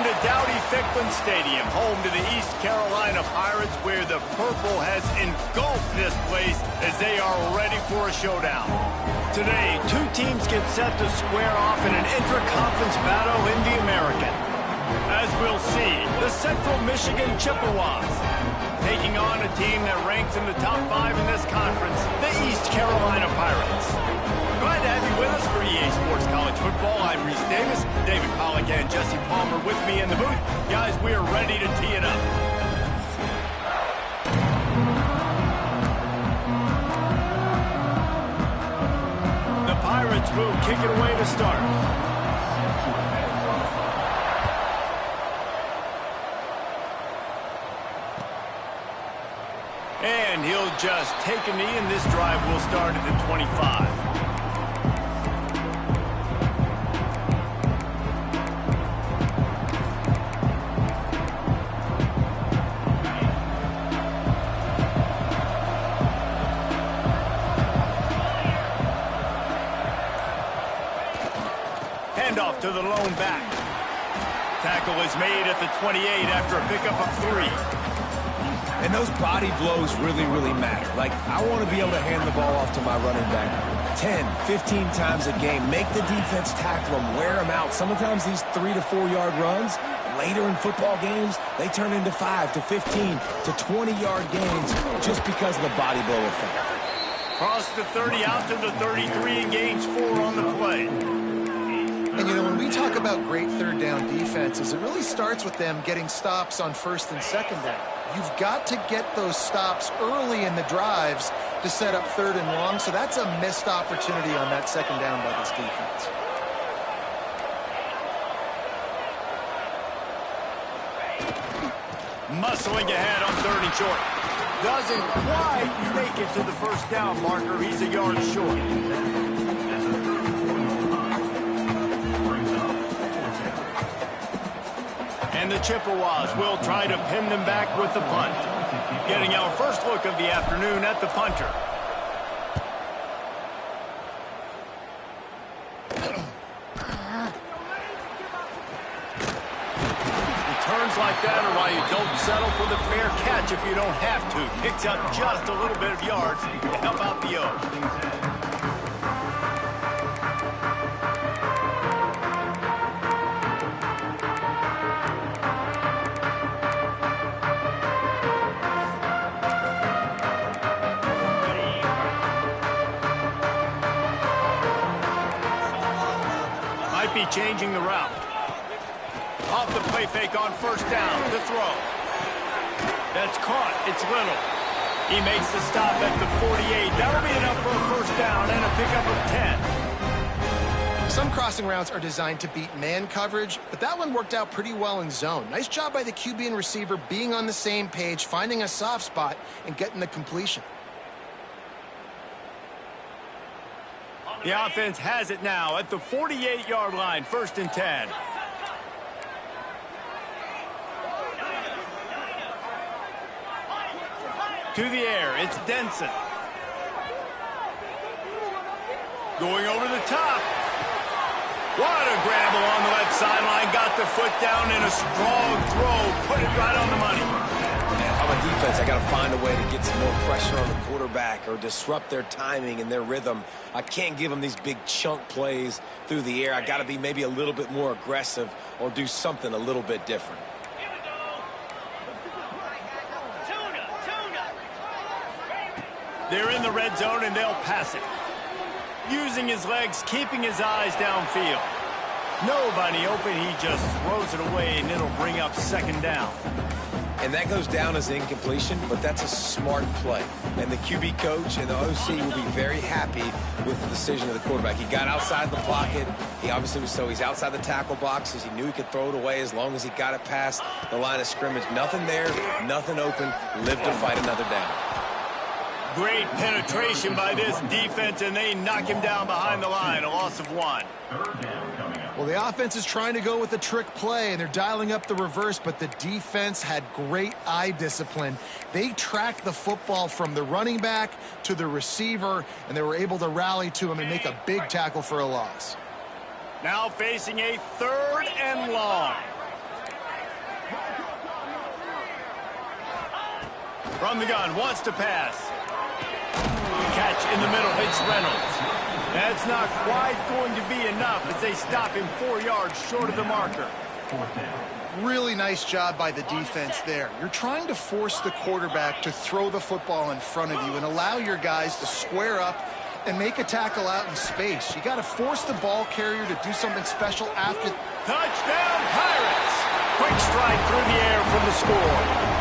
to Dowdy-Ficklen Stadium, home to the East Carolina Pirates, where the purple has engulfed this place as they are ready for a showdown. Today, two teams get set to square off in an intra-conference battle in the American. As we'll see, the Central Michigan Chippewas taking on a team that ranks in the top 5 in this conference, the East Carolina Pirates. Glad to have you with us for EA Sports College Football. I'm Reese Davis, David Pollack and Jesse Palmer with me in the booth. Guys, we are ready to tee it up. The Pirates will kick it away to start. And he'll just take a knee, and this drive will start at the 25. Handoff to the lone back. Tackle is made at the 28 after a pickup of 3. And those body blows really matter. Like, I want to be able to hand the ball off to my running back 10, 15 times a game. Make the defense tackle them, wear them out. Sometimes these 3 to 4 yard runs, later in football games, they turn into 5 to 15 to 20 yard gains just because of the body blow effect. Cross the 30 out to the 33 and gains 4 on the play. And, you know, when we talk about great third down defenses, it really starts with them getting stops on first and second down. You've got to get those stops early in the drives to set up third and long, so that's a missed opportunity on that second down by this defense. Muscling ahead on 3rd and short. Doesn't quite make it to the first down marker. He's a yard short. And the Chippewas will try to pin them back with the punt. Getting our first look of the afternoon at the punter. Returns like that are why you don't settle for the fair catch if you don't have to. Picks up just a little bit of yards to help out the O. Be changing the route. Off the play fake on first down to throw. That's caught. It's Little. He makes the stop at the 48. That'll be enough for a first down and a pickup of 10. Some crossing routes are designed to beat man coverage, but that one worked out pretty well in zone. Nice job by the QB and receiver being on the same page, finding a soft spot, and getting the completion. The offense has it now at the 48-yard line, 1st and 10. To the air, it's Denson. Going over the top. What a grabble on the left sideline. Got the foot down in a strong throw. Put it right on the money. On defense, I got to find a way to get some more pressure on the quarterback or disrupt their timing and their rhythm. I can't give them these big chunk plays through the air. I got to be maybe a little bit more aggressive or do something a little bit different. They're in the red zone and they'll pass it. Using his legs, keeping his eyes downfield. Nobody open, he just throws it away and it'll bring up 2nd down. And that goes down as incompletion, but that's a smart play. And the QB coach and the OC will be very happy with the decision of the quarterback. He got outside the pocket. He obviously was he's outside the tackle boxes. He knew he could throw it away as long as he got it past the line of scrimmage. Nothing there, nothing open. Live to fight another down. Great penetration by this defense, and they knock him down behind the line. A loss of 1. Well, the offense is trying to go with a trick play, and they're dialing up the reverse, but the defense had great eye discipline. They tracked the football from the running back to the receiver, and they were able to rally to him and make a big tackle for a loss. Now facing a 3rd and long. From the gun, wants to pass. Catch in the middle, it's Reynolds. That's not quite going to be enough as they stop him 4 yards short of the marker. Really nice job by the defense there. You're trying to force the quarterback to throw the football in front of you and allow your guys to square up and make a tackle out in space. You got to force the ball carrier to do something special after. Touchdown, Pirates! Quick strike through the air from the score.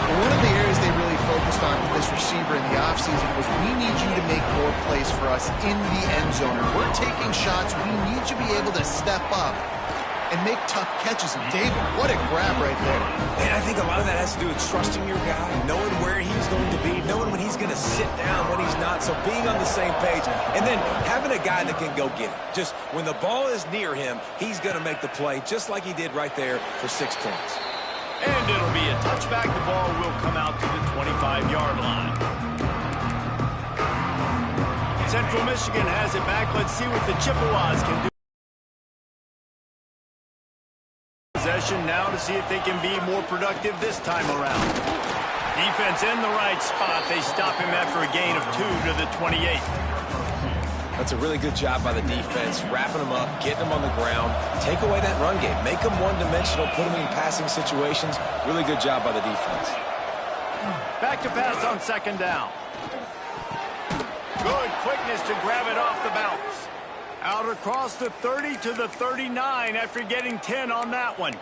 One of the areas they really focused on with this receiver in the offseason was we need you to make more plays for us in the end zone. If we're taking shots, we need you to be able to step up and make tough catches. And David, what a grab right there. And I think a lot of that has to do with trusting your guy, knowing where he's going to be, knowing when he's going to sit down, when he's not, so being on the same page, and then having a guy that can go get it. Just when the ball is near him, he's going to make the play, just like he did right there for 6 points. And it'll be a touchback. The ball will come out to the 25-yard line. Central Michigan has it back. Let's see what the Chippewas can do. Possession now to see if they can be more productive this time around. Defense in the right spot. They stop him after a gain of 2 to the 28. That's a really good job by the defense, wrapping them up, getting them on the ground, take away that run game, make them one-dimensional, put them in passing situations. Really good job by the defense. Back to pass on second down. Good quickness to grab it off the bounce. Out across the 30 to the 39 after getting 10 on that one.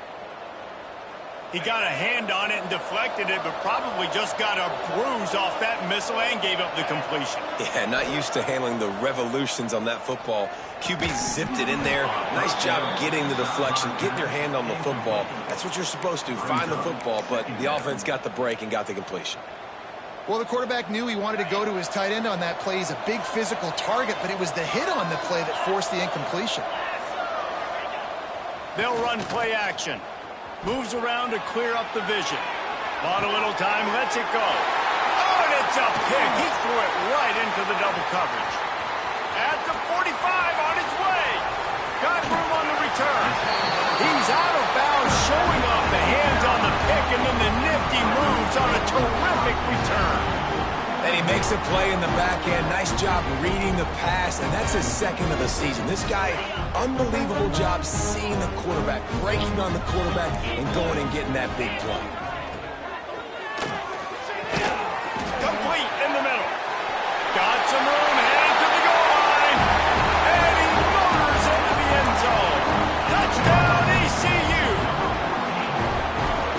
He got a hand on it and deflected it, but probably just got a bruise off that missile and gave up the completion. Yeah, not used to handling the revolutions on that football. QB zipped it in there. Nice job getting the deflection, getting your hand on the football. That's what you're supposed to, find the football, but the offense got the break and got the completion. Well, the quarterback knew he wanted to go to his tight end on that play. He's a big physical target, but it was the hit on the play that forced the incompletion. They'll run play action. Moves around to clear up the vision. On a little time, lets it go. Oh, and it's a pick. He threw it right into the double coverage. At the 45 on his way. Got room on the return. He's out of bounds, showing off the hands on the pick, and then the nifty moves on a terrific return. And he makes a play in the back end. Nice job reading the pass, and that's his second of the season. This guy, unbelievable job seeing the quarterback, breaking on the quarterback, and going and getting that big play. Complete in the middle. Got some room, headed to the goal line. And he motors into the end zone. Touchdown, ECU.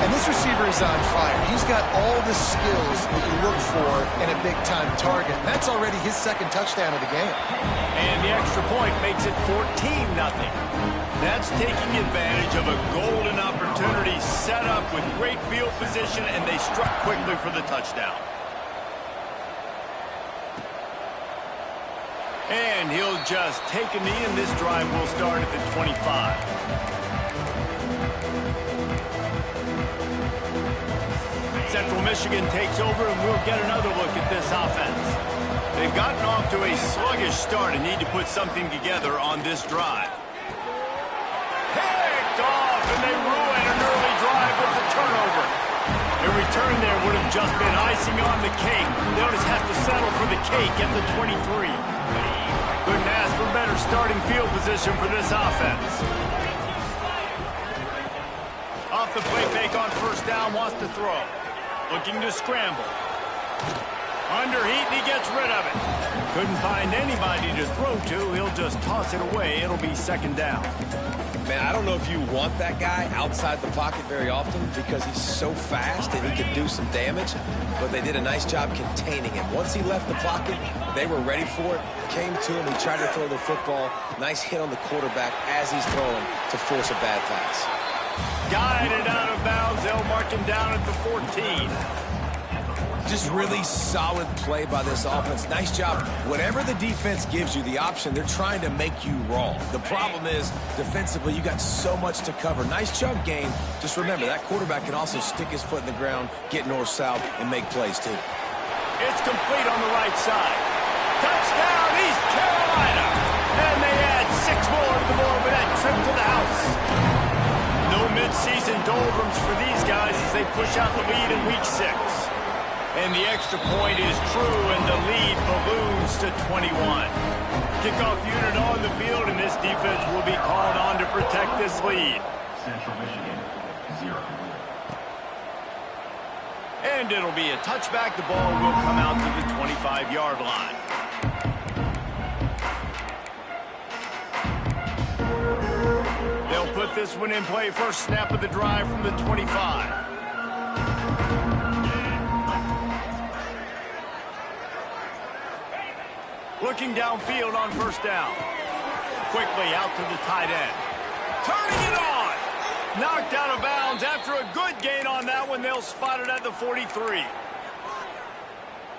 And this receiver is on fire. He's got all the skills that you look for in a big-time target. And that's already his second touchdown of the game. And the extra point makes it 14-0. That's taking advantage of a golden opportunity set up with great field position, and they struck quickly for the touchdown. And he'll just take a knee, and this drive will start at the 25. Central Michigan takes over, and we'll get another look at this offense. They've gotten off to a sluggish start and need to put something together on this drive. Picked off, and they ruin an early drive with the turnover. A return there would have just been icing on the cake. They'll just have to settle for the cake at the 23. Couldn't ask for better starting field position for this offense. Off the play fake on first down, wants to throw. Looking to scramble. Under heat, and he gets rid of it. Couldn't find anybody to throw to. He'll just toss it away. It'll be second down. Man, I don't know if you want that guy outside the pocket very often because he's so fast and he can do some damage, but they did a nice job containing him. Once he left the pocket, they were ready for it, came to him, he tried to throw the football. Nice hit on the quarterback as he's throwing to force a bad pass. Guided out of bounds. They'll mark him down at the 14. Just really solid play by this offense. Nice job. Whatever the defense gives you, the option, they're trying to make you wrong. The problem is, defensively, you got so much to cover. Nice chunk game. Just remember, that quarterback can also stick his foot in the ground, get north-south, and make plays, too. It's complete on the right side. Touchdown, East Carolina. And they add 6 more to the board with that trip to the house. No midseason doldrums for these guys as they push out the lead in Week 6. And the extra point is true, and the lead balloons to 21. Kickoff unit on the field, and this defense will be called on to protect this lead. Central Michigan, 0. And it'll be a touchback. The ball will come out to the 25-yard line. They'll put this one in play. First snap of the drive from the 25. Looking downfield on first down. Quickly out to the tight end. Turning it on. Knocked out of bounds after a good gain on that one. They'll spot it at the 43.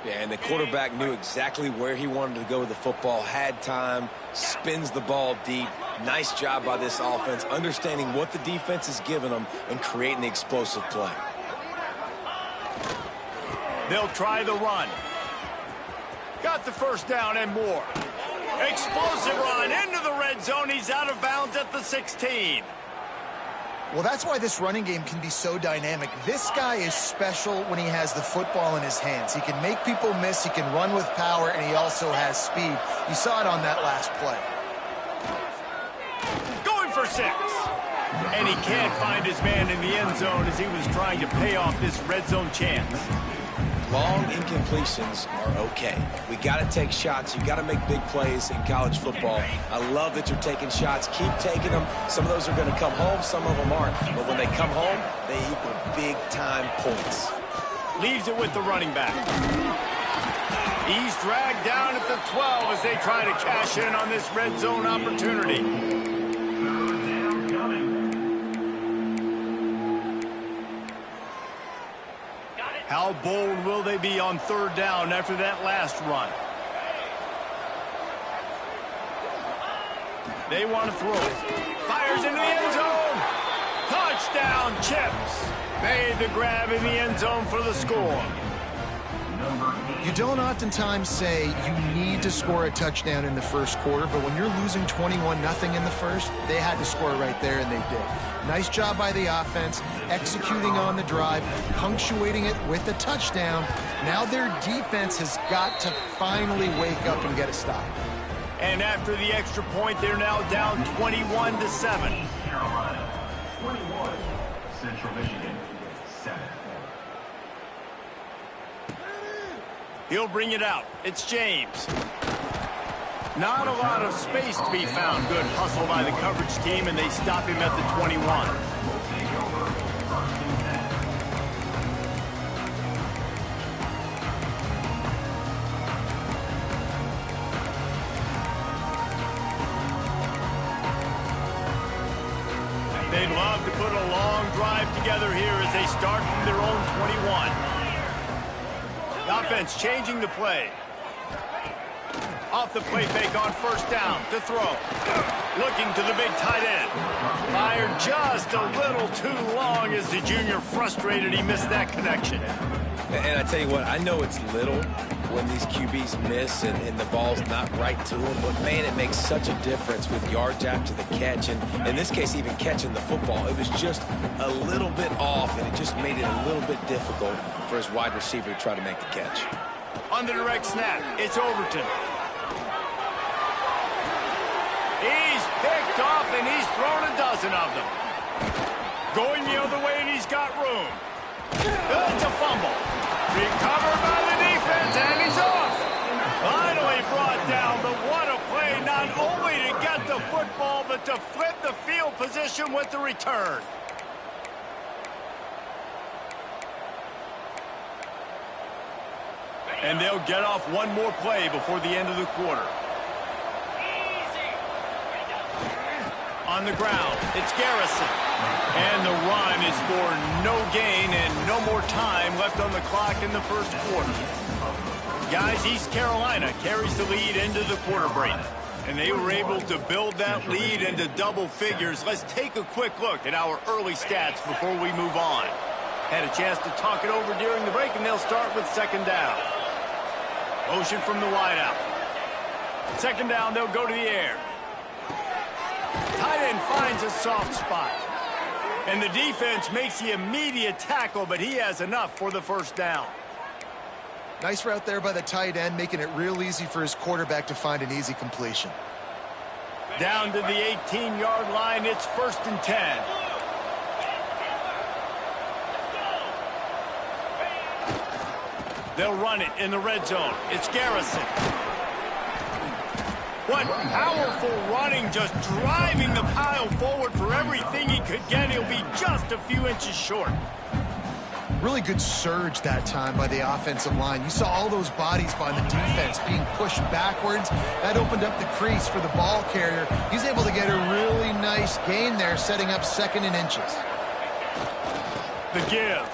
Yeah, and the quarterback knew exactly where he wanted to go with the football, had time, spins the ball deep. Nice job by this offense, understanding what the defense is giving them and creating the explosive play. They'll try the run. Got the first down and more. Explosive run into the red zone. He's out of bounds at the 16. Well, that's why this running game can be so dynamic. This guy is special when he has the football in his hands. He can make people miss, he can run with power, and he also has speed. You saw it on that last play. Going for 6. And he can't find his man in the end zone as he was trying to pay off this red zone chance. Long incompletions are okay. We got to take shots. You got to make big plays in college football. I love that you're taking shots. Keep taking them. Some of those are going to come home. Some of them aren't. But when they come home, they equal big-time points. Leaves it with the running back. He's dragged down at the 12 as they try to cash in on this red zone opportunity. How bold will they be on third down after that last run? They want to throw it. Fires into the end zone. Touchdown, Chips. Made the grab in the end zone for the score. You don't oftentimes say you need to score a touchdown in the first quarter, but when you're losing 21-0 in the first, they had to score right there, and they did. Nice job by the offense, executing on the drive, punctuating it with a touchdown. Now their defense has got to finally wake up and get a stop. And after the extra point, they're now down 21-7. Carolina, 21. Central Michigan, 7. He'll bring it out. It's James. Not a lot of space to be found. Good hustle by the coverage team, and they stop him at the 21. They'd love to put a long drive together here as they start from their own 21. The offense changing the play. Off the play fake on first down to throw. Looking to the big tight end. Fired just a little too long as the junior frustrated he missed that connection. And I tell you what, I know it's little when these QBs miss and the ball's not right to them, but man, it makes such a difference with yards after the catch. And in this case, even catching the football, it was just a little bit off, and it just made it a little bit difficult for his wide receiver to try to make the catch. On the direct snap, it's Overton. He's picked off, and he's thrown a dozen of them. Going the other way, and he's got room. It's a fumble. Recovered by the defense, and he's off. Finally brought down, but what a play, not only to get the football, but to flip the field position with the return. And they'll get off one more play before the end of the quarter. On the ground, it's Garrison. And the run is for no gain and no more time left on the clock in the first quarter. Guys, East Carolina carries the lead into the quarter break. And they were able to build that lead into double figures. Let's take a quick look at our early stats before we move on. Had a chance to talk it over during the break, and they'll start with second down. Motion from the wideout. Second down, they'll go to the air. Tight end finds a soft spot. And the defense makes the immediate tackle, but he has enough for the first down. Nice route there by the tight end, making it real easy for his quarterback to find an easy completion. Down to the 18-yard line, it's 1st and 10. They'll run it in the red zone. It's Garrison. What powerful running, just driving the pile forward for everything he could get. He'll be just a few inches short. Really good surge that time by the offensive line. You saw all those bodies by the defense being pushed backwards. That opened up the crease for the ball carrier. He's able to get a really nice gain there, setting up 2nd and inches. The give.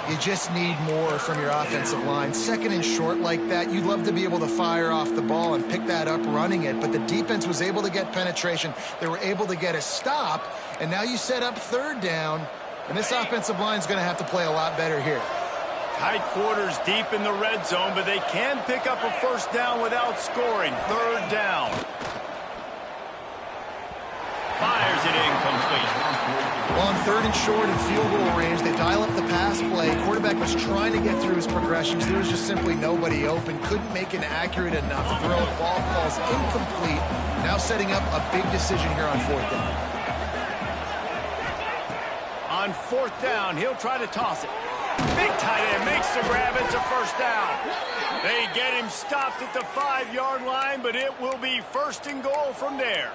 You just need more from your offensive line. 2nd and short like that, you'd love to be able to fire off the ball and pick that up running it, but the defense was able to get penetration. They were able to get a stop, and now you set up 3rd down, and this offensive line is going to have to play a lot better here. Tight quarters deep in the red zone, but they can pick up a 1st down without scoring. 3rd down. Fires it incomplete. Well, on 3rd and short and field goal range, they dial up the pass play. Quarterback was trying to get through his progressions. There was just simply nobody open. Couldn't make an accurate enough throw. Ball falls incomplete. Now setting up a big decision here on 4th down. On 4th down, he'll try to toss it. Big tight end makes the grab. It's a 1st down. They get him stopped at the 5-yard line, but it will be 1st and goal from there.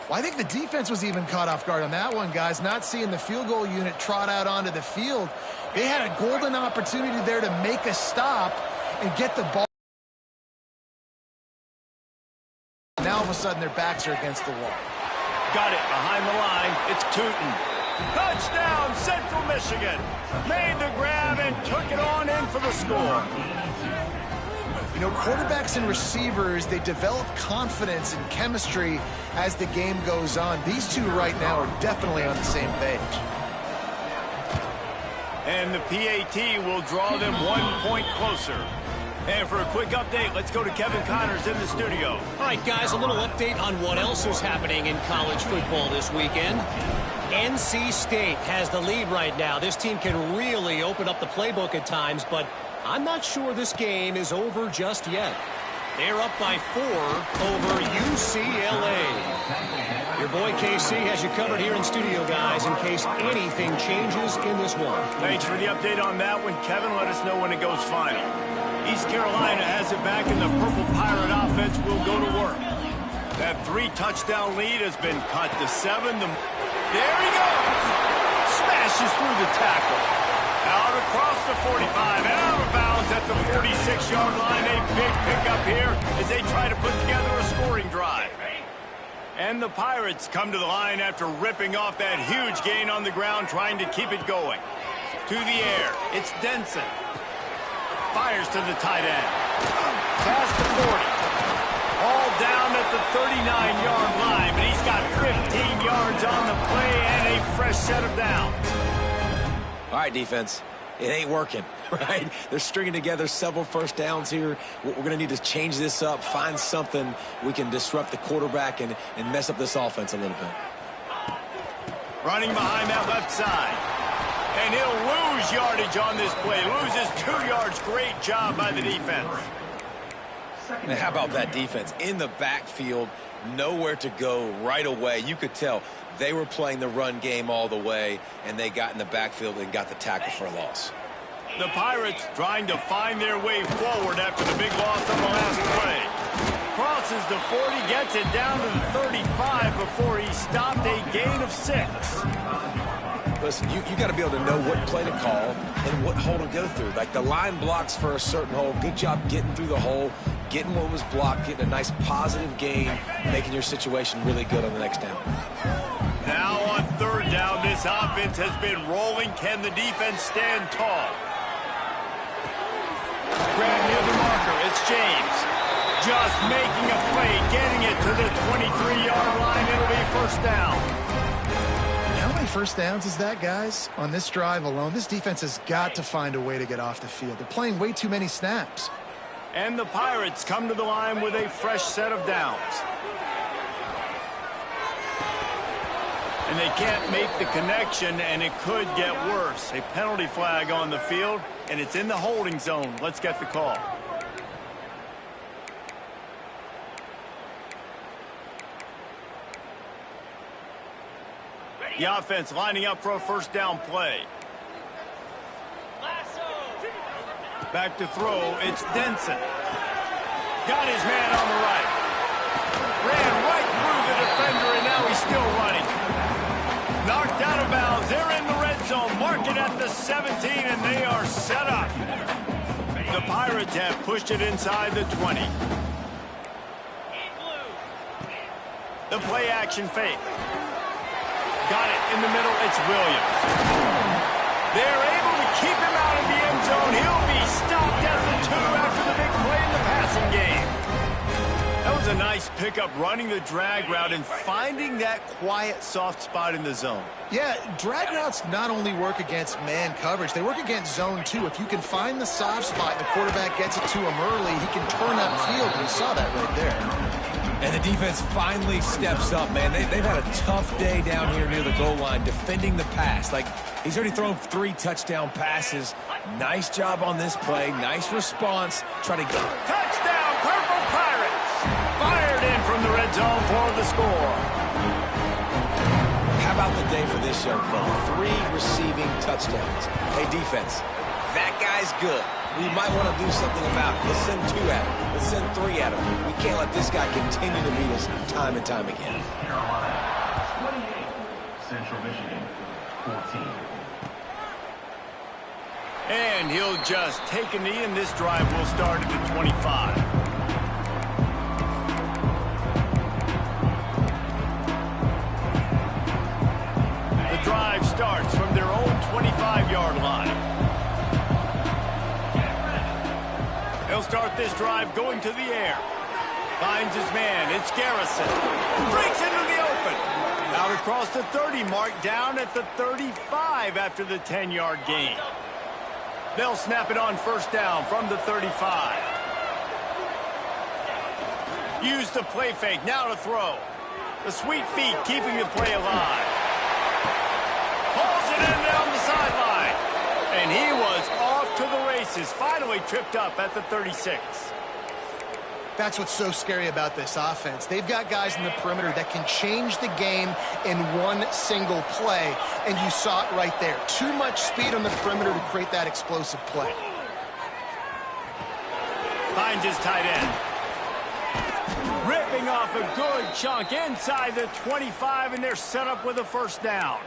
Well, I think the defense was even caught off guard on that one, guys. Not seeing the field goal unit trot out onto the field. They had a golden opportunity there to make a stop and get the ball. Now, all of a sudden, their backs are against the wall. Got it behind the line. It's Tootin. Touchdown, Central Michigan. Made the grab and took it on in for the score. You know, quarterbacks and receivers, they develop confidence and chemistry as the game goes on. These two right now are definitely on the same page. And the PAT will draw them 1 point closer. And for a quick update, let's go to Kevin Connors in the studio. All right, guys, a little update on what else is happening in college football this weekend. NC State has the lead right now. This team can really open up the playbook at times, but I'm not sure this game is over just yet. They're up by 4 over UCLA. Your boy KC has you covered here in studio, guys, in case anything changes in this one. Thanks for the update on that one, Kevin. Let us know when it goes final. East Carolina has it back, and the Purple Pirate offense will go to work. That 3-touchdown lead has been cut to 7. There he goes! Smashes through the tackle. Out across the 45, and out of bounds at the 46-yard line. A big pickup here as they try to put together a scoring drive. And the Pirates come to the line after ripping off that huge gain on the ground, trying to keep it going. To the air, it's Denson. Fires to the tight end. Past the 40. All down at the 39-yard line, but he's got 15 yards on the play and a fresh set of downs. All right, defense, it ain't working, right? They're stringing together several 1st downs here. We're going to need to change this up, find something we can disrupt the quarterback and mess up this offense a little bit. Running behind that left side. And he'll lose yardage on this play. Loses 2 yards. Great job by the defense. And how about that defense? In the backfield, nowhere to go right away. You could tell they were playing the run game all the way, and they got in the backfield and got the tackle for a loss. The Pirates trying to find their way forward after the big loss on the last play. Crosses the 40, gets it down to the 35 before he stopped, a gain of 6. Listen, you got to be able to know what play to call and what hole to go through. Like the line blocks for a certain hole. Good job getting through the hole, getting what was blocked, getting a nice positive gain, making your situation really good on the next down. Now on 3rd down, this offense has been rolling. Can the defense stand tall? Grab near the marker. It's James. Just making a play, getting it to the 23-yard line. It'll be 1st down. How many 1st downs is that, guys? On this drive alone, this defense has got to find a way to get off the field. They're playing way too many snaps. And the Pirates come to the line with a fresh set of downs. And they can't make the connection, and it could get worse. A penalty flag on the field, and it's in the holding zone. Let's get the call. The offense lining up for a first down play. Back to throw, it's Denson. Got his man on the right. Ran right through the defender, and now he's still running. Knocked out of bounds. They're in the red zone. Mark it at the 17, and they are set up. The Pirates have pushed it inside the 20. The play action fake. Got it in the middle. It's Williams. They're able to keep him out of the end zone. He'll be stopped at the 2 after the big play in the passing game. That was a nice pickup, running the drag route and finding that quiet, soft spot in the zone. Yeah, drag routes not only work against man coverage, they work against zone too. If you can find the soft spot and the quarterback gets it to him early, he can turn upfield. We saw that right there. And the defense finally steps up, man. They've had a tough day down here near the goal line defending the pass. Like, he's already thrown 3 touchdown passes. Nice job on this play. Nice response. Try to get... Touchdown, Purple Pirates! Fired in from the red zone for the score. How about the day for this young fella? 3 receiving touchdowns. Hey, defense, that guy's good. We might want to do something about it. Let's send 2 at him. Let's send 3 at him. We can't let this guy continue to beat us time and time again. Carolina, 28. Central Michigan, 14. And he'll just take a knee, and this drive will start at the 25. The drive starts from their own 25-yard line. He'll start this drive going to the air. Finds his man. It's Garrison. Breaks into the open. Out across the 30 mark, down at the 35 after the 10-yard gain. They'll snap it on first down from the 35. Use the play fake. Now to throw. The sweet feet keeping the play alive. Pulls it in down the sideline. And he was off to the races. Finally tripped up at the 36. That's what's so scary about this offense. They've got guys in the perimeter that can change the game in one single play, and you saw it right there. Too much speed on the perimeter to create that explosive play. Finds his tight end. Ripping off a good chunk inside the 25, and they're set up with a first down.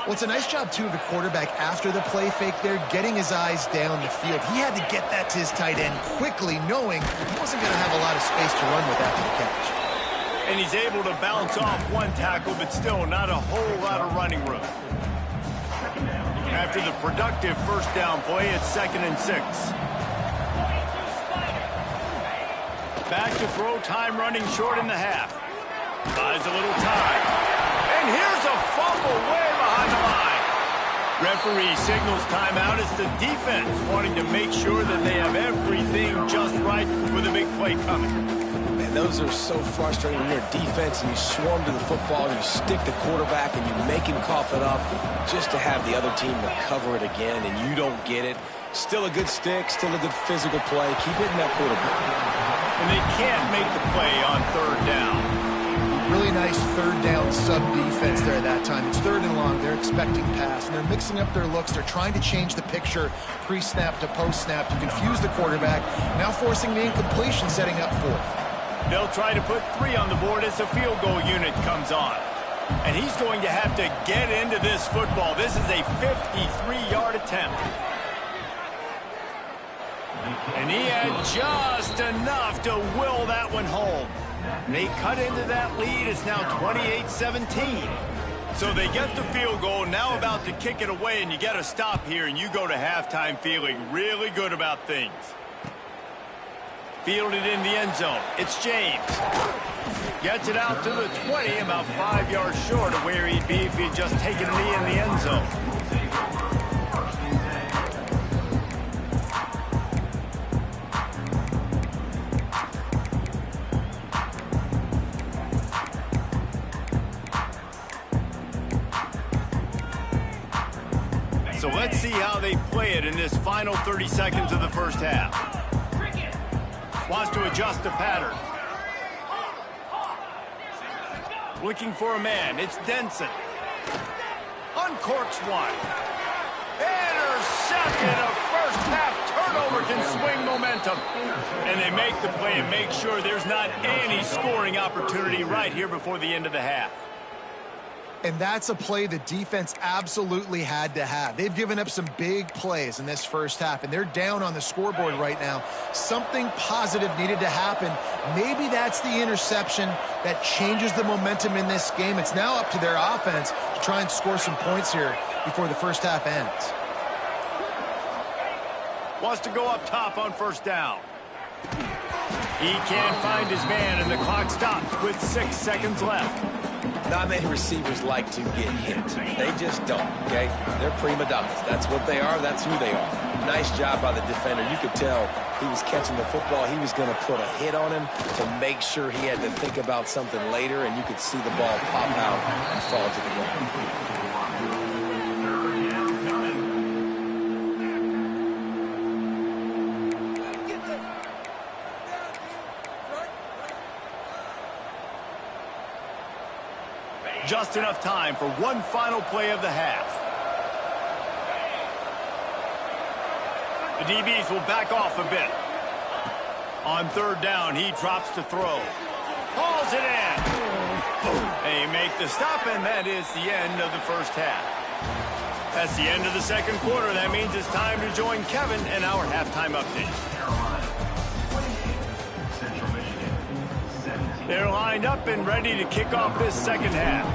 Well, it's a nice job, too, of the quarterback after the play fake there, getting his eyes down the field. He had to get that to his tight end quickly, knowing he wasn't going to have a lot of space to run with after the catch. And he's able to bounce off one tackle, but still not a whole lot of running room. After the productive first down play, it's 2nd and 6. Back to throw, time running short in the half. Buys a little time. And here's a fumble way behind the line. Referee signals timeout. It's the defense wanting to make sure that they have everything just right with a big play coming. Man, those are so frustrating when you're defense and you swarm to the football and you stick the quarterback and you make him cough it up just to have the other team recover it again and you don't get it. Still a good stick, still a good physical play. Keep hitting that quarterback. And they can't make the play on 3rd down. Really nice 3rd down sub-defense there that time. It's 3rd and long. They're expecting pass, and they're mixing up their looks. They're trying to change the picture pre-snap to post-snap to confuse the quarterback, now forcing the incompletion, setting up 4th. They'll try to put 3 on the board as the field goal unit comes on. And he's going to have to get into this football. This is a 53-yard attempt. And he had just enough to will that one home. They cut into that lead. It's now 28-17. So they get the field goal, now about to kick it away, and you get a stop here, and you go to halftime feeling really good about things. Fielded in the end zone. It's James. Gets it out to the 20, about 5 yards short of where he'd be if he'd just taken a knee in the end zone. So let's see how they play it in this final 30 seconds of the first half. Wants to adjust the pattern. Looking for a man. It's Denson. Uncorks one. Intercepted. A first half turnover can swing momentum. And they make the play and make sure there's not any scoring opportunity right here before the end of the half. And that's a play the defense absolutely had to have. They've given up some big plays in this first half, and they're down on the scoreboard right now. Something positive needed to happen. Maybe that's the interception that changes the momentum in this game. It's now up to their offense to try and score some points here before the first half ends. Wants to go up top on first down. He can't find his man, and the clock stops with 6 seconds left. Not many receivers like to get hit. They just don't, okay? They're prima donnas. That's what they are. That's who they are. Nice job by the defender. You could tell he was catching the football. He was going to put a hit on him to make sure he had to think about something later, and you could see the ball pop out and fall to the ground. Just enough time for one final play of the half. The DBs will back off a bit. On third down, he drops to throw. Hauls it in. They make the stop, and that is the end of the first half. That's the end of the second quarter. That means it's time to join Kevin and our halftime update. They're lined up and ready to kick off this second half.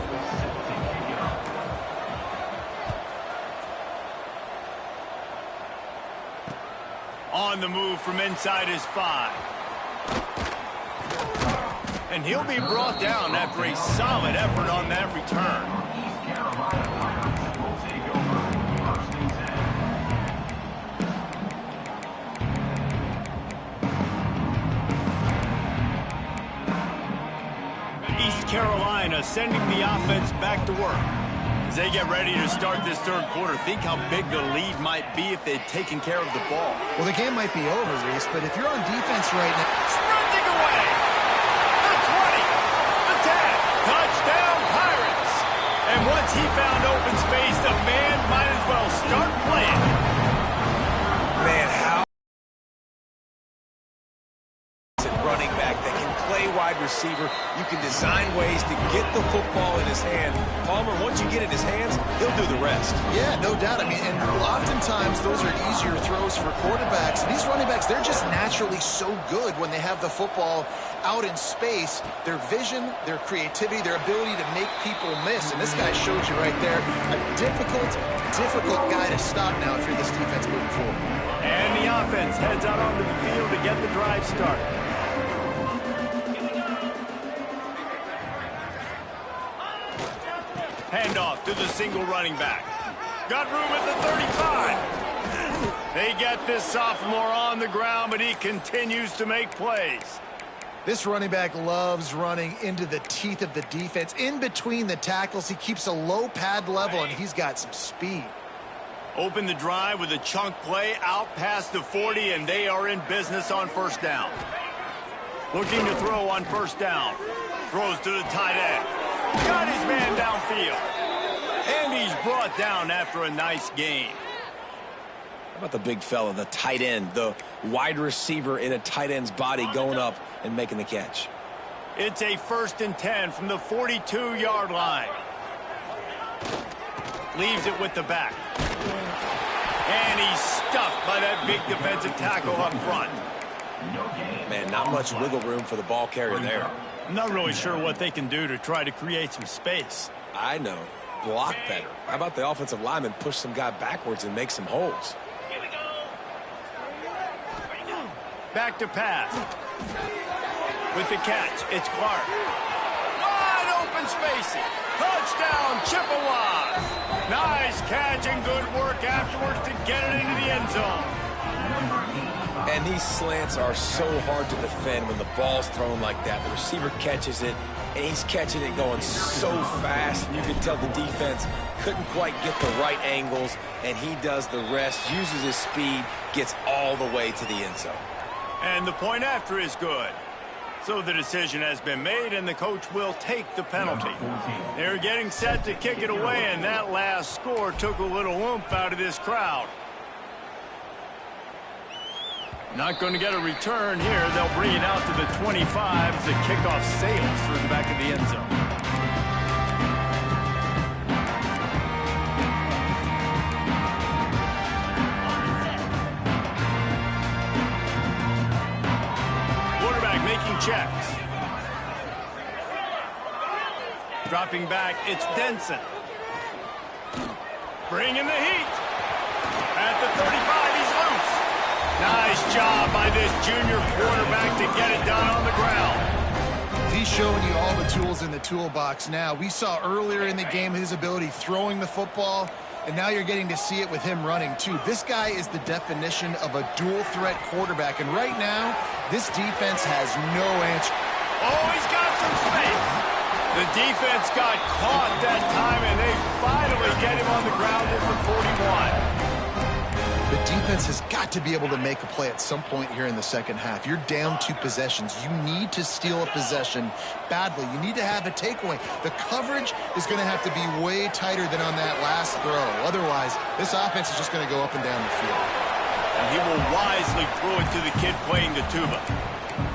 On the move from inside his 5. And he'll be brought down after a solid effort on that return. Carolina sending the offense back to work. As they get ready to start this third quarter, think how big the lead might be if they'd taken care of the ball. Well, the game might be over, Reese, but if you're on defense right now... Sprinting away! The 20! The 10! Touchdown, Pirates! And once he found open space, the man might as well start playing. Man, how... running back that can play wide receiver. You can design ways to get the football in his hand. Palmer, once you get it in his hands, he'll do the rest. Yeah, no doubt. I mean, and oftentimes those are easier throws for quarterbacks. These running backs, they're just naturally so good when they have the football out in space. Their vision, their creativity, their ability to make people miss. And this guy shows you right there, a difficult guy to stop now if you're this defense moving forward. And the offense heads out onto the field to get the drive started. Handoff to the single running back. Got room at the 35. They get this sophomore on the ground, but he continues to make plays. This running back loves running into the teeth of the defense. In between the tackles, he keeps a low pad level, and he's got some speed. Open the drive with a chunk play out past the 40, and they are in business on first down. Looking to throw on first down. Throws to the tight end. Got his man downfield. And he's brought down after a nice gain. How about the big fella, the tight end, the wide receiver in a tight end's body going up and making the catch? It's a 1st and 10 from the 42-yard line. Leaves it with the back. And he's stuffed by that big defensive tackle up front. Man, not much wiggle room for the ball carrier there. I'm not really sure what they can do to try to create some space. I know. Block better. How about the offensive lineman push some guy backwards and make some holes? Back to pass. With the catch, it's Clark. Wide open spacing. Touchdown, Chippewas. Nice catch and good work afterwards to get it into the end zone. And these slants are so hard to defend when the ball's thrown like that. The receiver catches it, and he's catching it going so fast. You can tell the defense couldn't quite get the right angles, and he does the rest, uses his speed, gets all the way to the end zone. And the point after is good. So the decision has been made, and the coach will take the penalty. They're getting set to kick it away, and that last score took a little oomph out of this crowd. Not going to get a return here. They'll bring it out to the 25 as the kickoff sails through the back of the end zone. Making checks. Dropping back, it's Denson. Bringing the heat. At the 35, he's loose. Nice job by this junior quarterback to get it done on the ground. He's showing you all the tools in the toolbox now. We saw earlier in the game his ability throwing the football, and now you're getting to see it with him running, too. This guy is the definition of a dual-threat quarterback, and right now, this defense has no answer. Oh, he's got some space. The defense got caught that time, and they finally get him on the ground at the 41. The defense has got to be able to make a play at some point here in the second half. You're down 2 possessions. You need to steal a possession badly. You need to have a takeaway. The coverage is going to have to be way tighter than on that last throw. Otherwise, this offense is just going to go up and down the field. And he will wisely throw it to the kid playing the tuba.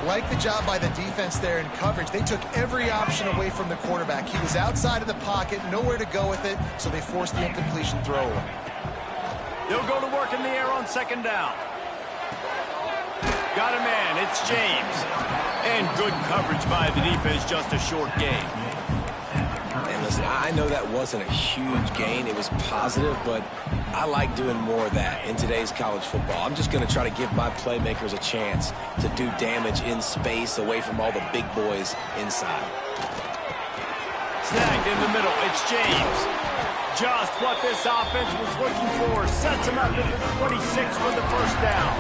Like the job by the defense there in coverage. They took every option away from the quarterback. He was outside of the pocket, nowhere to go with it, so they forced the incompletion throw away. They'll go to work in the air on second down. Got a man, it's James. And good coverage by the defense, just a short gain. And listen, I know that wasn't a huge gain. It was positive, but I like doing more of that in today's college football. I'm just going to try to give my playmakers a chance to do damage in space away from all the big boys inside. Snagged in the middle, it's James. Just what this offense was looking for. Sets him up at the 26 for the first down.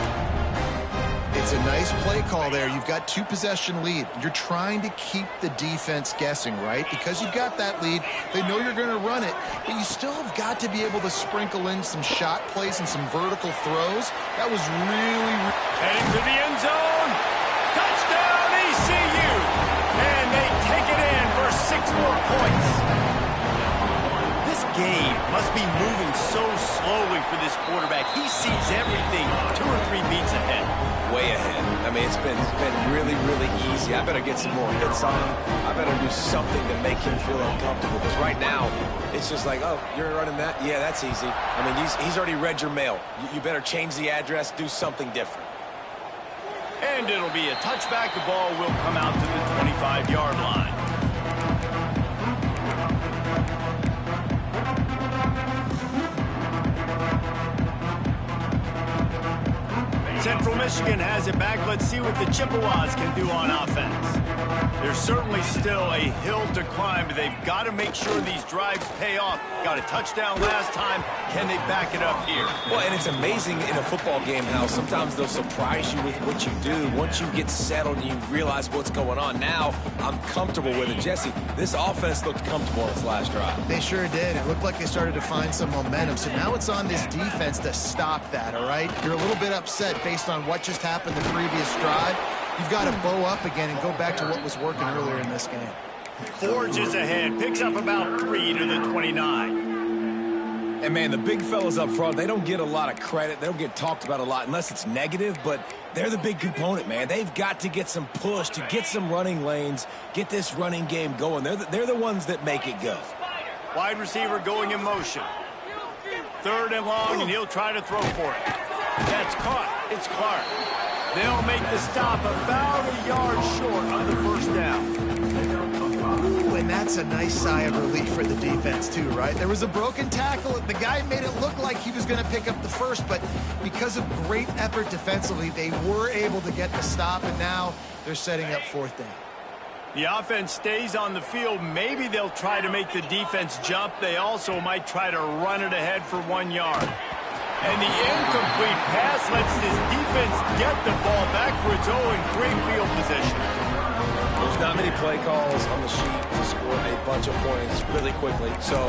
It's a nice play call there. You've got 2-possession lead. You're trying to keep the defense guessing, right? Because you've got that lead, they know you're going to run it, but you still have got to be able to sprinkle in some shot plays and some vertical throws. That was really... Heading to the end zone. Touchdown, ECU. And they take it in for 6 more points. Game must be moving so slowly for this quarterback. He sees everything 2 or 3 beats ahead. Way ahead. I mean, it's been really, really easy. I better get some more hits on him. I better do something to make him feel uncomfortable. Because right now, it's just like, oh, you're running that? Yeah, that's easy. I mean, he's already read your mail. You better change the address, do something different. And it'll be a touchback. The ball will come out to the 25-yard line. Central Michigan has it back. Let's see what the Chippewas can do on offense. There's certainly still a hill to climb, but they've got to make sure these drives pay off. Got a touchdown last time. Can they back it up here? Well, and it's amazing in a football game how sometimes they'll surprise you with what you do. Once you get settled and you realize what's going on, now I'm comfortable with it. Jesse, this offense looked comfortable on its last drive. They sure did. It looked like they started to find some momentum. So now it's on this defense to stop that, all right? You're a little bit upset based on what just happened the previous drive. You've got to bow up again and go back to what was working earlier in this game. Forges ahead, picks up about 3 to the 29. And, man, the big fellas up front, they don't get a lot of credit. They don't get talked about a lot unless it's negative, but they're the big component, man. They've got to get some push, to get some running lanes, get this running game going. They're the ones that make it go. Wide receiver going in motion. 3rd and long, and he'll try to throw for it. That's caught. It's Clark. They'll make the stop about a yard short on the first down. Ooh, and that's a nice sigh of relief for the defense, too, right? There was a broken tackle. The guy made it look like he was going to pick up the first, but because of great effort defensively, they were able to get the stop, and now they're setting up 4th down. The offense stays on the field. Maybe they'll try to make the defense jump. They also might try to run it ahead for 1 yard. And the incomplete pass lets this defense get the ball back for its own. Great field position. There's not many play calls on the sheet to score a bunch of points really quickly, so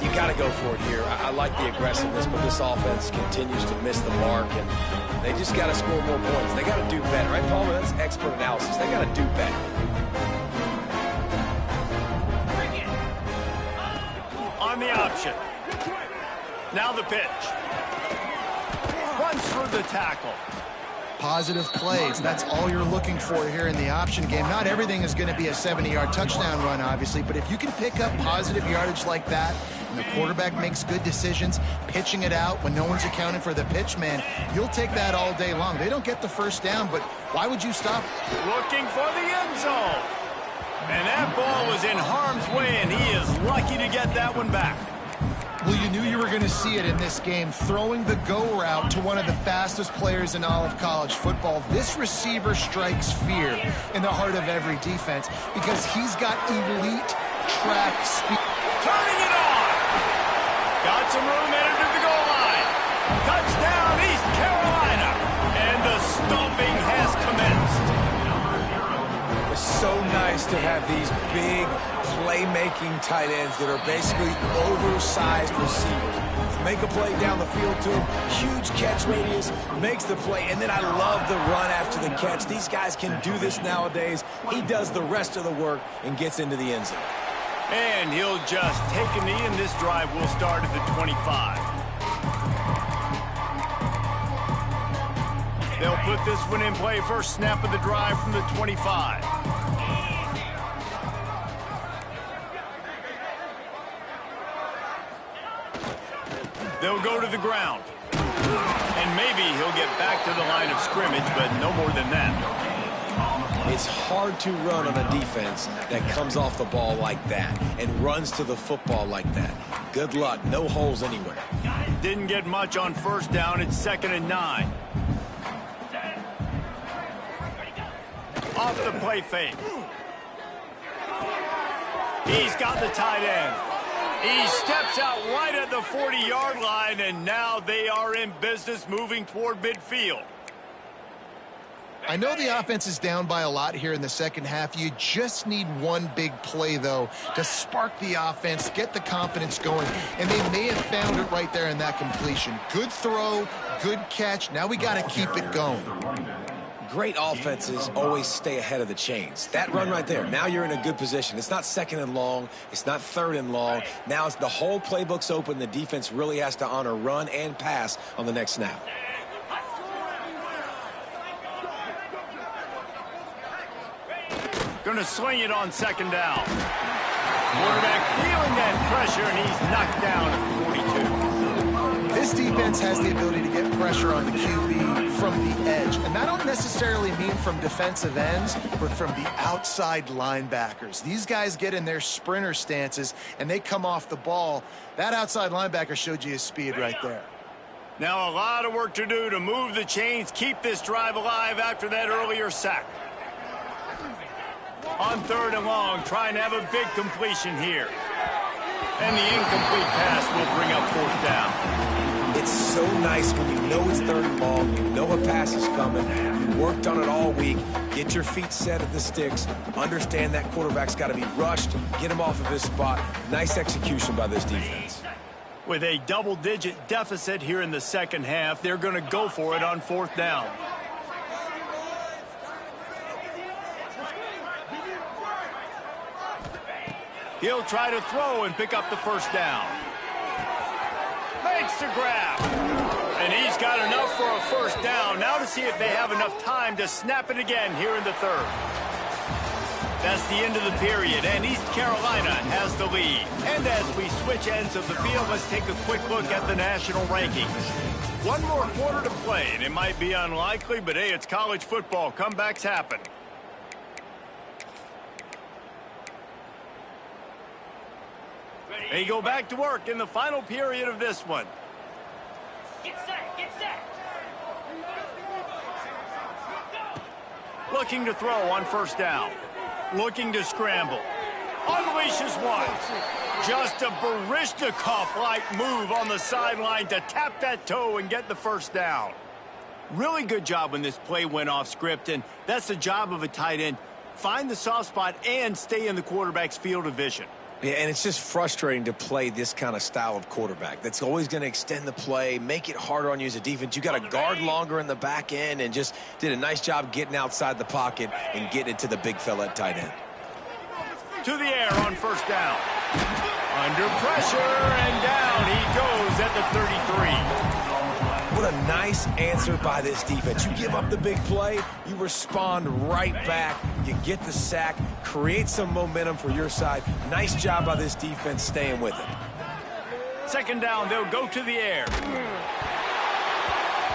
you got to go for it here. I like the aggressiveness, but this offense continues to miss the mark, and they just got to score more points. They got to do better, right, Palmer? That's expert analysis. They got to do better. On the option. Now the pitch. Runs through the tackle. Positive plays. That's all you're looking for here in the option game. Not everything is going to be a 70-yard touchdown run, obviously, but if you can pick up positive yardage like that, and the quarterback makes good decisions, pitching it out when no one's accounting for the pitch, man, you'll take that all day long. They don't get the first down, but why would you stop? Looking for the end zone. And that ball was in harm's way, and he is lucky to get that one back. Well, you knew you were going to see it in this game, throwing the go route to one of the fastest players in all of college football. This receiver strikes fear in the heart of every defense because he's got elite track speed. Turning it on. Got some room headed to the goal line. Touchdown, East Carolina. And the stomping has commenced. It's so nice to have these big playmaking tight ends that are basically oversized receivers. Make a play down the field to him, huge catch radius, makes the play, and then I love the run after the catch. These guys can do this nowadays. He does the rest of the work and gets into the end zone. And he'll just take a knee, and this drive will start at the 25. They'll put this one in play first snap of the drive from the 25. They'll go to the ground. And maybe he'll get back to the line of scrimmage, but no more than that. It's hard to run on a defense that comes off the ball like that and runs to the football like that. Good luck. No holes anywhere. Didn't get much on first down. It's 2nd and 9. Off the play fake. He's got the tight end. He steps out right at the 40-yard line, and now they are in business moving toward midfield. I know the offense is down by a lot here in the second half. You just need one big play, though, to spark the offense, get the confidence going, and they may have found it right there in that completion. Good throw, good catch. Now we got to keep it going. Great offenses always stay ahead of the chains. That run right there, now you're in a good position. It's not 2nd and long. It's not 3rd and long. Now it's the whole playbook's open. The defense really has to honor run and pass on the next snap. Going to swing it on 2nd down. Quarterback feeling that pressure, and he's knocked down at 42. This defense has the ability to get pressure on the QB from the edge. And that don't necessarily mean from defensive ends, but from the outside linebackers. These guys get in their sprinter stances, and they come off the ball. That outside linebacker showed you his speed right there. Now a lot of work to do to move the chains, keep this drive alive after that earlier sack. On 3rd and long, trying to have a big completion here. And the incomplete pass will bring up 4th down. It's so nice when you know it's 3rd and long, you know a pass is coming, you worked on it all week, get your feet set at the sticks, understand that quarterback's got to be rushed, get him off of his spot. Nice execution by this defense. With a double-digit deficit here in the second half, they're going to go for it on 4th down. He'll try to throw and pick up the 1st down. Makes the grab. And he's got enough for a 1st down. Now to see if they have enough time to snap it again here in the 3rd. That's the end of the period, and East Carolina has the lead. And as we switch ends of the field, let's take a quick look at the national rankings. One more quarter to play, and it might be unlikely, but hey, it's college football. Comebacks happen. They go back to work in the final period of this one. Get set, get set. Looking to throw on 1st down. Looking to scramble. Unleashes one. Just a Baryshnikov-like move on the sideline to tap that toe and get the 1st down. Really good job when this play went off script, and that's the job of a tight end. find the soft spot, and stay in the quarterback's field of vision. Yeah, and it's just frustrating to play this kind of style of quarterback. That's always going to extend the play, make it harder on you as a defense. You got to guard longer in the back end, and just did a nice job getting outside the pocket and getting it to the big fella at tight end. To the air on first down. Under pressure, and down he goes at the 33. What a nice answer by this defense. You give up the big play, you respond right back, you get the sack, create some momentum for your side. Nice job by this defense staying with it. Second down, they'll go to the air.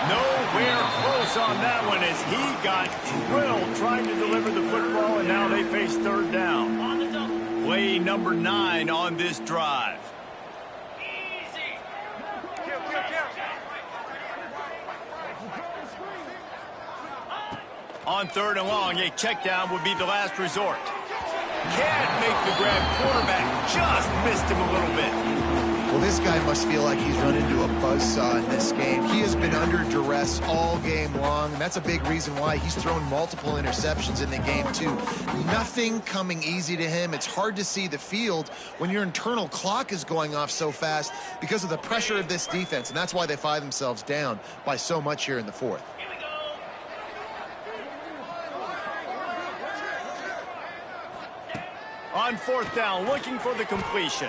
Nowhere close on that one as he got drilled trying to deliver the football, and now they face third down. Play number 9 on this drive. On third and long, a check down would be the last resort. Can't make the grab. Quarterback just missed him a little bit. Well, this guy must feel like he's run into a buzzsaw in this game. He has been under duress all game long, and that's a big reason why he's thrown multiple interceptions in the game, too. Nothing coming easy to him. It's hard to see the field when your internal clock is going off so fast because of the pressure of this defense, and that's why they find themselves down by so much here in the fourth. On fourth down, looking for the completion.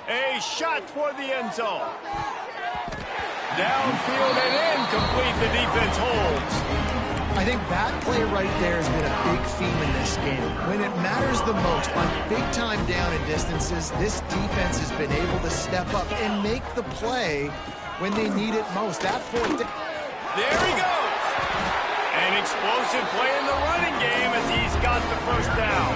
A shot toward the end zone. Downfield and incomplete. The defense holds. I think that play right there has been a big theme in this game. When it matters the most, on big time down and distances, this defense has been able to step up and make the play when they need it most. That fourth down. There he goes. An explosive play in the running game as he's got the first down.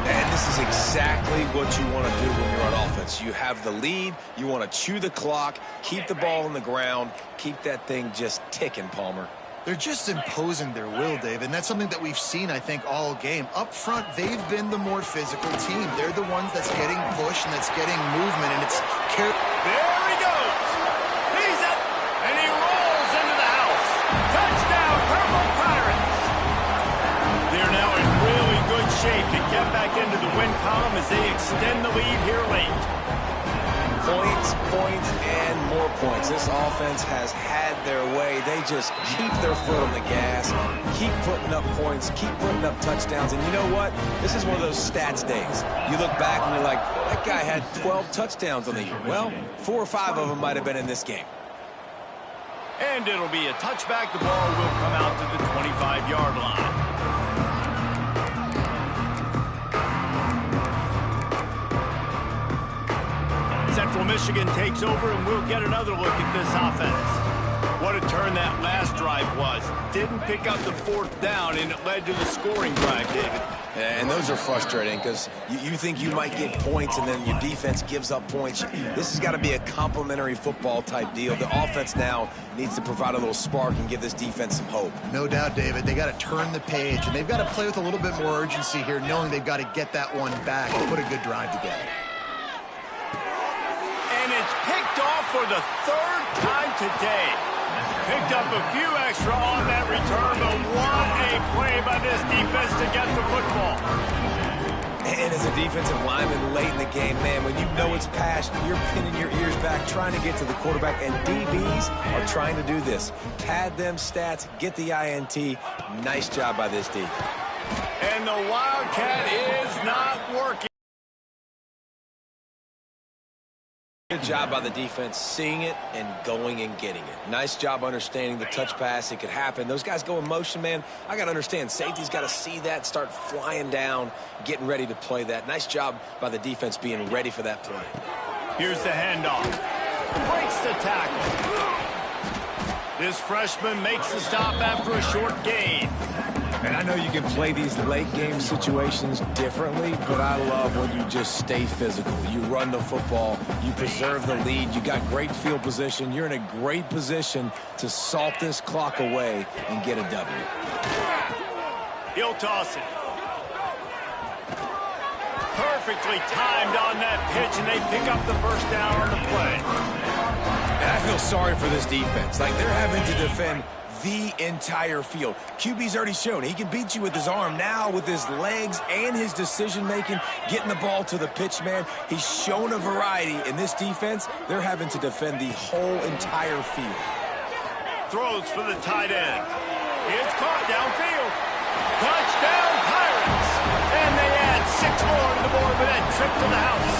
And this is exactly what you want to do when you're on offense. You have the lead, you want to chew the clock, keep the ball on the ground, keep that thing just ticking, Palmer. They're just imposing their will, Dave, and that's something that we've seen, I think, all game. Up front, they've been the more physical team. They're the ones that's getting pushed and that's getting movement, and it's... There he goes! He's up, and he rolls into the house. Touchdown, Purple Pirates! They're now in really good shape to get back into the win column as they extend the lead here late. Points, points, and more points. This offense has had their way. They just keep their foot on the gas, keep putting up points, keep putting up touchdowns. And you know what? This is one of those stats days. You look back and you're like, that guy had 12 touchdowns on the year. Well, 4 or 5 of them might have been in this game. And it'll be a touchback. The ball will come out to the 25-yard line. Central Michigan takes over, and we'll get another look at this offense. What a turn that last drive was. Didn't pick up the fourth down, and it led to the scoring drive, David. Yeah, and those are frustrating because you think you might get points, and then your defense gives up points. This has got to be a complementary football type deal. The offense now needs to provide a little spark and give this defense some hope. No doubt, David. They got to turn the page, and they've got to play with a little bit more urgency here, knowing they've got to get that one back and put a good drive together. And it's picked off for the third time today. Picked up a few extra on that return, but what a play by this defense to get the football. And as a defensive lineman late in the game, man, when you know it's past, you're pinning your ears back, trying to get to the quarterback, and DBs are trying to do this. Pad them stats, get the INT. Nice job by this D. And the Wildcat is not working. Good job by the defense seeing it and going and getting it. Nice job understanding the touch pass. It could happen. Those guys go in motion, man. I got to understand. Safety's got to see that, start flying down, getting ready to play that. Nice job by the defense being ready for that play. Here's the handoff. Breaks the tackle. This freshman makes the stop after a short gain. And I know you can play these late game situations differently, but I love when you just stay physical. You run the football, you preserve the lead, you got great field position, you're in a great position to salt this clock away and get a W. He'll toss it. Perfectly timed on that pitch, and they pick up the first down on the play. And I feel sorry for this defense. Like, they're having to defend the entire field. QB's already shown he can beat you with his arm. Now with his legs and his decision-making, getting the ball to the pitch man, he's shown a variety. In this defense, they're having to defend the whole entire field. Throws for the tight end. It's caught downfield. Touchdown, Pirates! And they add 6 more to the board with that trip to the house.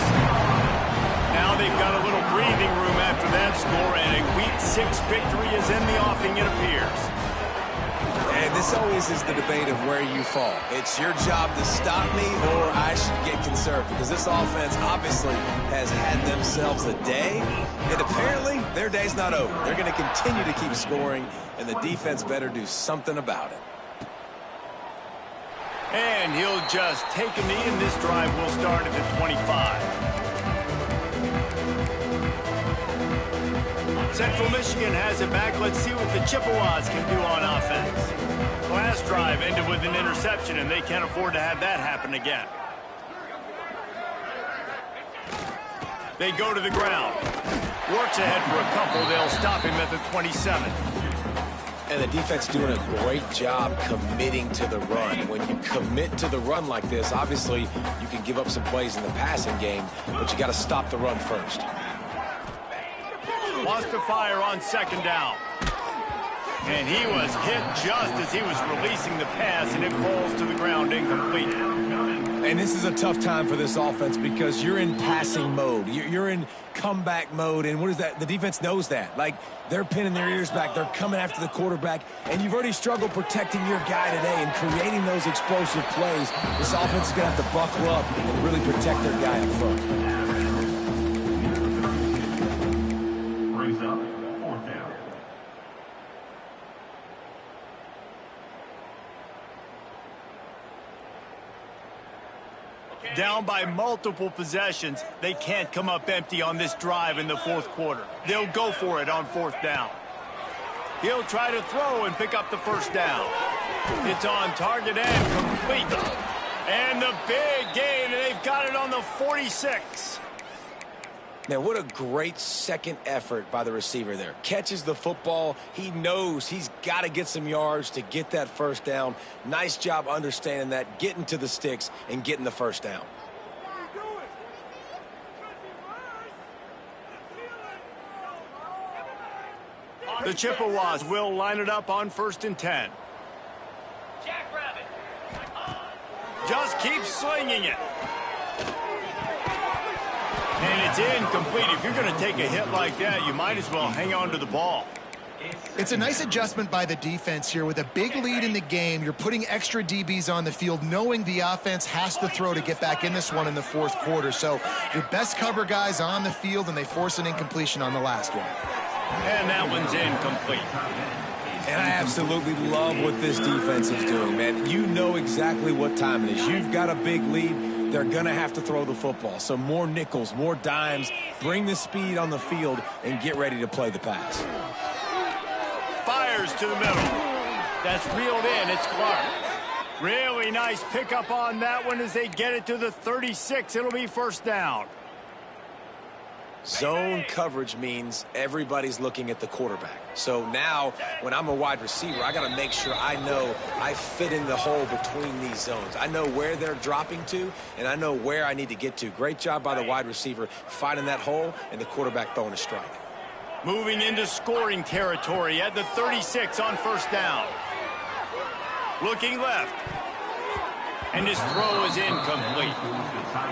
Now they've got a little breathing room after that score, and a Week 6 victory is in the offing, it appears. And this always is the debate of where you fall. It's your job to stop me, or I should get conservative, because this offense obviously has had themselves a day, and apparently their day's not over. They're going to continue to keep scoring, and the defense better do something about it. And he'll just take a knee, and this drive will start at the 25. Central Michigan has it back. Let's see what the Chippewas can do on offense. Last drive ended with an interception, and they can't afford to have that happen again. They go to the ground. Works ahead for a couple. They'll stop him at the 27. And the defense doing a great job committing to the run. When you commit to the run like this, obviously you can give up some plays in the passing game, but you got to stop the run first. Wants to fire on second down. And he was hit just as he was releasing the pass, and it falls to the ground incomplete. And this is a tough time for this offense because you're in passing mode. You're in comeback mode, and what is that? The defense knows that. Like, they're pinning their ears back. They're coming after the quarterback, and you've already struggled protecting your guy today and creating those explosive plays. This offense is going to have to buckle up and really protect their guy up front. Brings up 4th down. Down by multiple possessions, they can't come up empty on this drive in the 4th quarter. They'll go for it on 4th down. He'll try to throw and pick up the first down. It's on target and complete. And the big gain, and they've got it on the 46. Man, what a great second effort by the receiver there. Catches the football. He knows he's got to get some yards to get that first down. Nice job understanding that, getting to the sticks and getting the first down. The Chippewas will line it up on 1st and 10. Jackrabbit. Just keep slinging it. And it's incomplete. If you're going to take a hit like that, you might as well hang on to the ball. It's a nice adjustment by the defense here. With a big lead in the game, you're putting extra DBs on the field, knowing the offense has to throw to get back in this one in the 4th quarter. So your best cover guys on the field, and they force an incompletion on the last one. And that one's incomplete. And I absolutely love what this defense is doing, man. You know exactly what time it is. You've got a big lead. They're going to have to throw the football. So more nickels, more dimes, bring the speed on the field, and get ready to play the pass. Fires to the middle. That's reeled in. It's Clark. Really nice pickup on that one as they get it to the 36. It'll be first down. Zone coverage means everybody's looking at the quarterback. So now, when I'm a wide receiver, I got to make sure I know I fit in the hole between these zones. I know where they're dropping to, and I know where I need to get to. Great job by the wide receiver finding that hole, and the quarterback throwing a strike. Moving into scoring territory at the 36 on first down. Looking left. And his throw is incomplete.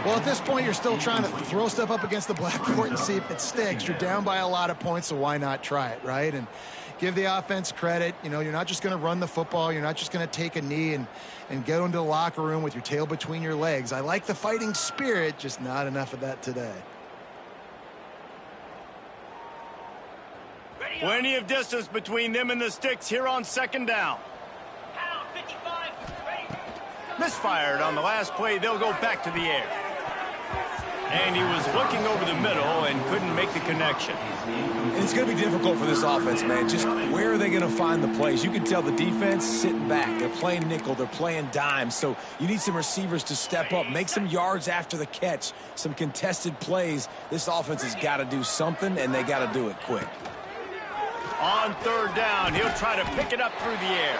Well, at this point, you're still trying to throw stuff up against the blackboard and see if it sticks. You're down by a lot of points, so why not try it, right? And give the offense credit. You know, you're not just going to run the football. You're not just going to take a knee and go into the locker room with your tail between your legs. I like the fighting spirit, just not enough of that today. Plenty of distance between them and the sticks here on second down. Pound 55. Ready. Misfired on the last play. They'll go back to the air. And he was looking over the middle and couldn't make the connection. And it's going to be difficult for this offense, man. Just where are they going to find the plays? You can tell the defense sitting back. They're playing nickel. They're playing dime. So you need some receivers to step up, make some yards after the catch, some contested plays. This offense has got to do something, and they got to do it quick. On third down, he'll try to pick it up through the air.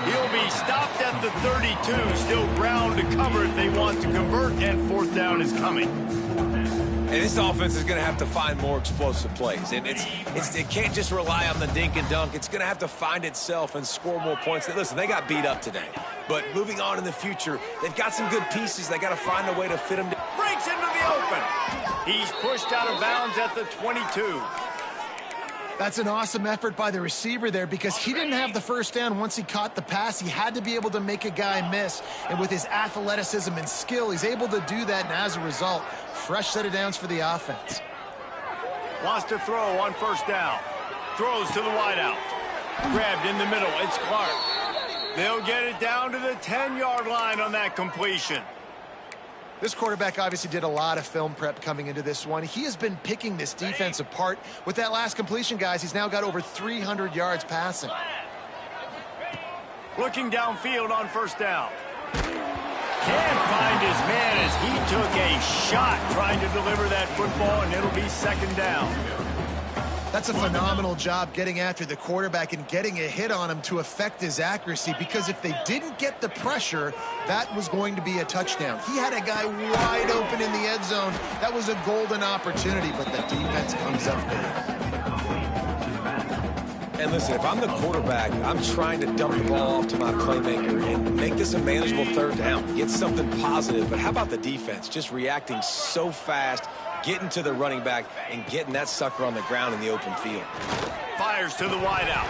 He'll be stopped at the 32, still ground to cover if they want to convert, and fourth down is coming. And this offense is going to have to find more explosive plays. And it can't just rely on the dink and dunk. It's going to have to find itself and score more points. Listen, they got beat up today. But moving on in the future, they've got some good pieces. They got to find a way to fit them. Breaks into the open. He's pushed out of bounds at the 22. That's an awesome effort by the receiver there because he didn't have the first down once he caught the pass. He had to be able to make a guy miss. And with his athleticism and skill, he's able to do that. And as a result, fresh set of downs for the offense. Wants to throw on first down. Throws to the wideout. Grabbed in the middle. It's Clark. They'll get it down to the 10-yard line on that completion. This quarterback obviously did a lot of film prep coming into this one. He has been picking this defense apart. With that last completion, guys, he's now got over 300 yards passing. Looking downfield on first down. Can't find his man as he took a shot trying to deliver that football, and it'll be second down. That's a phenomenal job getting after the quarterback and getting a hit on him to affect his accuracy, because if they didn't get the pressure, that was going to be a touchdown. He had a guy wide open in the end zone. That was a golden opportunity, but the defense comes up big. And listen, if I'm the quarterback, I'm trying to dump the ball off to my playmaker and make this a manageable third down. Get something positive. But how about the defense? Just reacting so fast, getting to the running back, and getting that sucker on the ground in the open field. Fires to the wideout.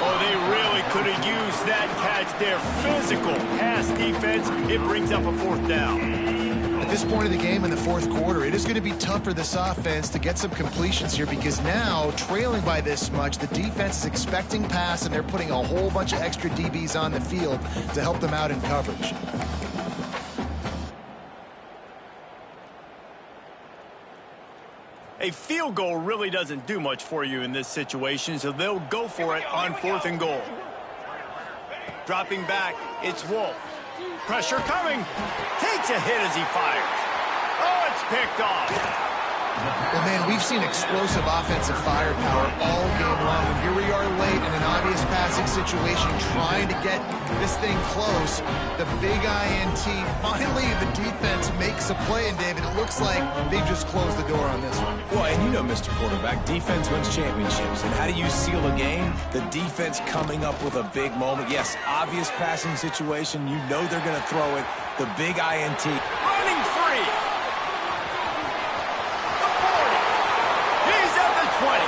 Oh, they really could have used that catch there. Physical pass defense. It brings up a fourth down. At this point of the game in the fourth quarter, it is going to be tough for this offense to get some completions here, because now, trailing by this much, the defense is expecting pass, and they're putting a whole bunch of extra DBs on the field to help them out in coverage. A field goal really doesn't do much for you in this situation, so they'll go for it on fourth and goal. Dropping back, it's Wolf. Pressure coming. Takes a hit as he fires. Oh, it's picked off. Well, man, we've seen explosive offensive firepower all game long. And here we are late in an obvious passing situation, trying to get this thing close. The big INT. Finally, the defense makes a play, and David, it looks like they just closed the door on this one. Well, and you know, Mr. Quarterback, defense wins championships. And how do you seal a game? The defense coming up with a big moment. Yes, obvious passing situation. You know they're going to throw it. The big INT. Running free. The 40. He's at the 20.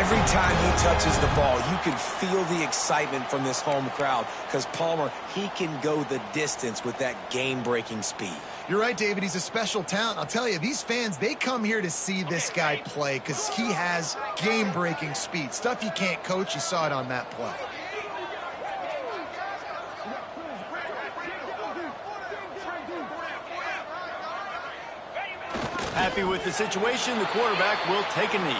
Every time he touches the ball, you can feel the excitement from this home crowd, because Palmer, he can go the distance with that game-breaking speed. You're right, David. He's a special talent. I'll tell you, these fans, they come here to see this guy play because he has game-breaking speed. Stuff you can't coach. You saw it on that play. Happy with the situation, the quarterback will take a knee.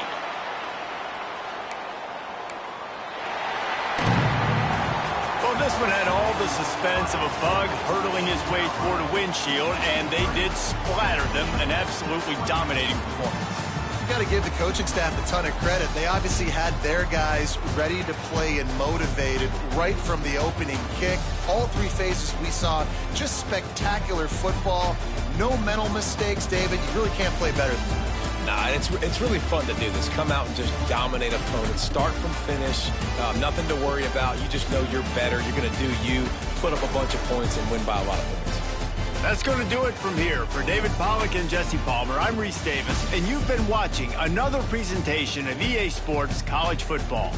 This one had all the suspense of a bug hurtling his way toward a windshield, and they did splatter them. An absolutely dominating performance. You got to give the coaching staff a ton of credit. They obviously had their guys ready to play and motivated right from the opening kick. All three phases we saw, just spectacular football. No mental mistakes, David. You really can't play better than that. Nah, it's really fun to do this. Come out and just dominate opponents. Start from finish. Nothing to worry about. You just know you're better. You're going to do you, put up a bunch of points, and win by a lot of points. That's going to do it from here. For David Pollack and Jesse Palmer, I'm Reese Davis, and you've been watching another presentation of EA Sports College Football.